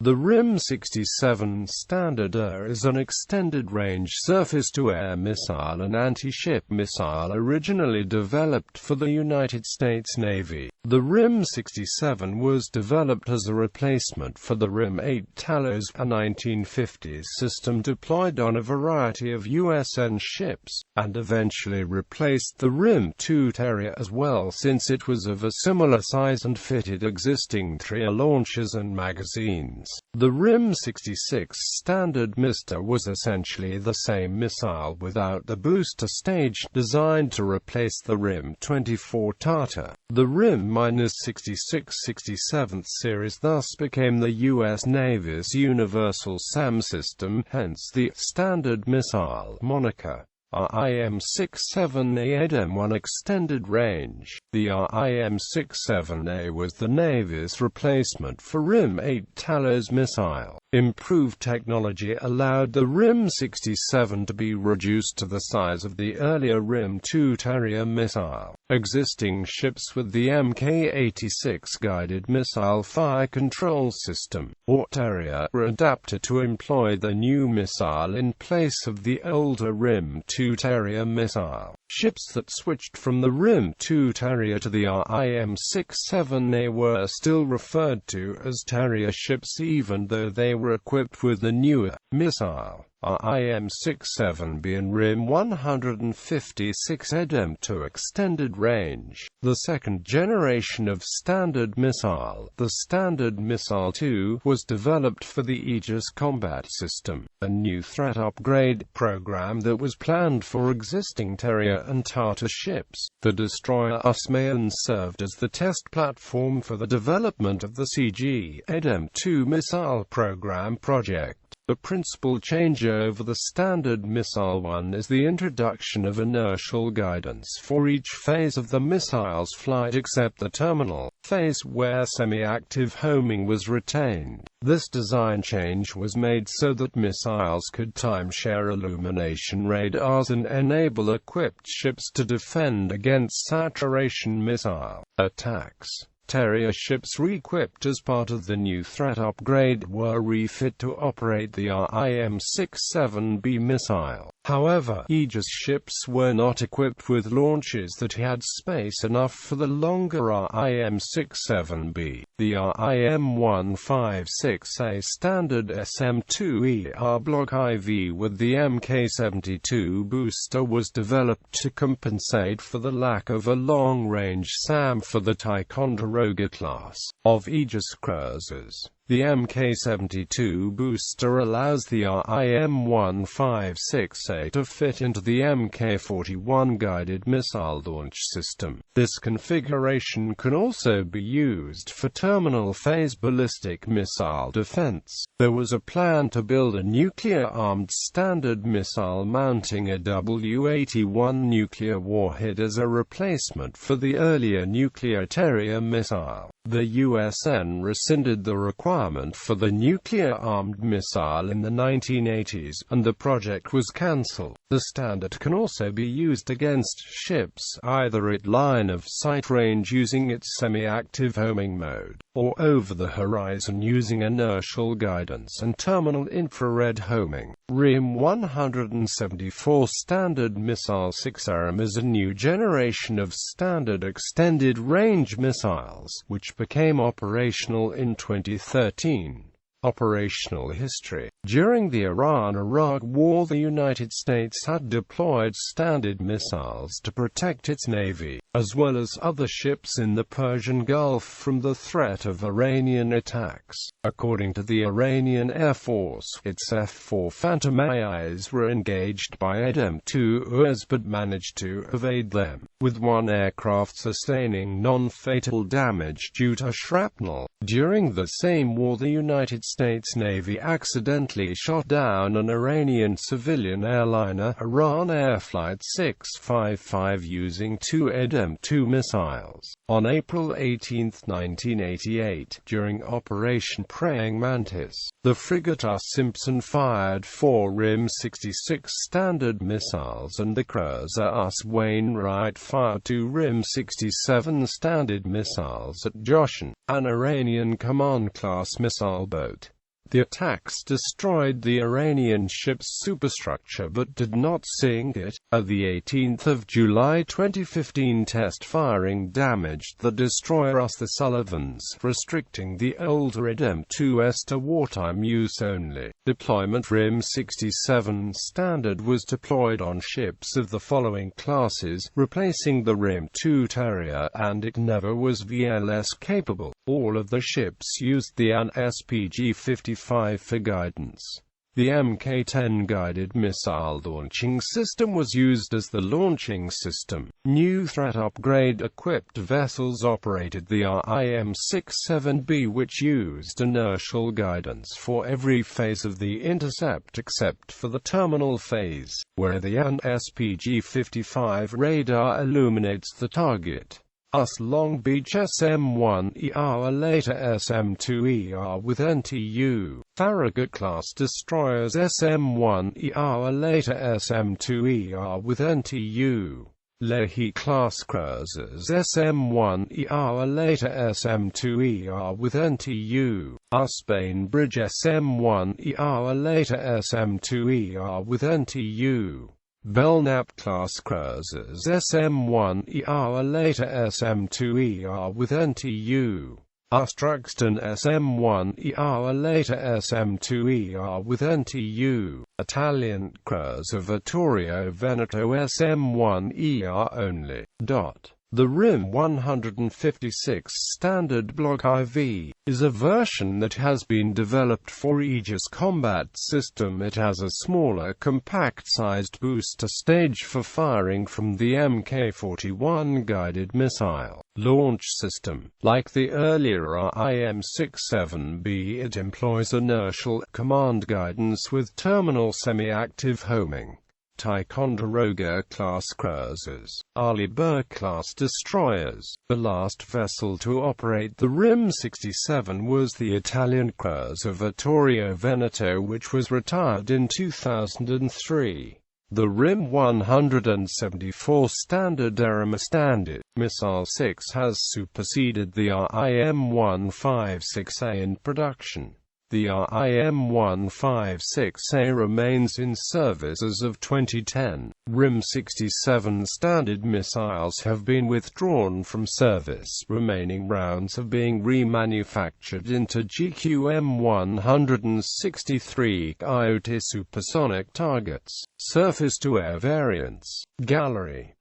The RIM-67 Standard-De is an extended-range surface-to-air missile and anti-ship missile originally developed for the United States Navy. The RIM-67 was developed as a replacement for the RIM-8 Talos, a 1950s system deployed on a variety of USN ships, and eventually replaced the RIM-2 Terrier as well, since it was of a similar size and fitted existing Terrier launchers and magazines. The RIM-66 Standard Mister was essentially the same missile without the booster stage, designed to replace the RIM-24 Tartar. The RIM-66-67 series thus became the U.S. Navy's universal SAM system, hence the Standard Missile moniker. RIM-67A EDM-1 Extended Range. The RIM-67A was the Navy's replacement for RIM-8 Talos missile. Improved technology allowed the RIM-67 to be reduced to the size of the earlier RIM-2 Terrier missile. Existing ships with the Mk-86 Guided Missile Fire Control System, or Terrier, were adapted to employ the new missile in place of the older RIM-2 Terrier missile. Ships that switched from the RIM-2 Terrier to the RIM-67A were still referred to as Terrier ships even though they were equipped with the newer missile. RIM-67B and RIM-156 EDM-2 Extended Range. The second generation of Standard Missile, the Standard Missile 2, was developed for the Aegis Combat System, a new threat upgrade program that was planned for existing Terrier and Tartar ships. The destroyer Usman served as the test platform for the development of the CG EDM-2 missile program project. The principal change over the Standard Missile 1 is the introduction of inertial guidance for each phase of the missile's flight except the terminal phase where semi-active homing was retained. This design change was made so that missiles could time-share illumination radars and enable equipped ships to defend against saturation missile attacks. Terrier ships re-equipped as part of the new threat upgrade were refit to operate the RIM-67B missile. However, Aegis ships were not equipped with launchers that had space enough for the longer RIM-67B. The RIM-156A Standard SM-2ER Block IV with the Mk-72 booster was developed to compensate for the lack of a long-range SAM for the Ticonderoga class of Aegis cruisers. The Mk-72 booster allows the RIM-156A to fit into the Mk-41 guided missile launch system. This configuration can also be used for terminal phase ballistic missile defense. There was a plan to build a nuclear-armed Standard missile mounting a W-81 nuclear warhead as a replacement for the earlier nuclear Terrier missile. The USN rescinded the requirement for the nuclear-armed missile in the 1980s, and the project was cancelled. The Standard can also be used against ships, either at line-of-sight range using its semi-active homing mode, or over the horizon using inertial guidance and terminal infrared homing. RIM-174 Standard Missile 6 RIM is a new generation of Standard extended-range missiles, which became operational in 2013. Operational history. During the Iran-Iraq War, the United States had deployed Standard missiles to protect its navy, as well as other ships in the Persian Gulf from the threat of Iranian attacks. According to the Iranian Air Force, its F-4 Phantom AIs were engaged by EDM-2s but managed to evade them, with one aircraft sustaining non-fatal damage due to shrapnel. During the same war, the United States Navy accidentally shot down an Iranian civilian airliner, Iran Air Flight 655, using two EDM-2 missiles. On April 18, 1988, during Operation Praying Mantis, the frigate Simpson fired 4 RIM-66 Standard missiles and the cruiser Wainwright fired 2 RIM-67 Standard missiles at Joshan, an Iranian Command-class missile boat. The attacks destroyed the Iranian ship's superstructure but did not sink it. At the 18th of July 2015 test firing damaged the destroyer the Sullivans, restricting the older RIM-2s to wartime use only. Deployment RIM-67 standard was deployed on ships of the following classes, replacing the RIM-2 Terrier, and it never was VLS capable. All of the ships used the AN SPG-55 for guidance. The Mk-10 guided missile launching system was used as the launching system. New threat upgrade-equipped vessels operated the RIM-67B, which used inertial guidance for every phase of the intercept except for the terminal phase, where the AN SPG-55 radar illuminates the target. Long Beach SM-1ER, later SM-2ER with NTU. Farragut-class destroyers SM-1ER, later SM-2ER with NTU. Leahy-class cruisers SM-1ER, later SM-2ER with NTU. Spain Bridge SM-1ER, later SM-2ER with NTU. Belknap-class cruisers SM-1ER, later SM-2ER with NTU. Struxton SM-1ER, later SM-2ER with NTU. Italian cruiser Vittorio Veneto SM-1ER only. The RIM-156 Standard Block IV is a version that has been developed for Aegis Combat System. It has a smaller, compact-sized booster stage for firing from the Mk-41 guided missile launch system. Like the earlier RIM-67B, it employs inertial command guidance with terminal semi-active homing. Ticonderoga-class cruisers, Arleigh Burke-class destroyers. The last vessel to operate the RIM-67 was the Italian cruiser Vittorio Veneto, which was retired in 2003. The RIM-174 Standard Missile 6 has superseded the RIM-156A in production. The RIM-156A remains in service as of 2010. RIM-67 Standard missiles have been withdrawn from service. Remaining rounds are being remanufactured into GQM-163 IoT supersonic targets. Surface-to-air variants. Gallery.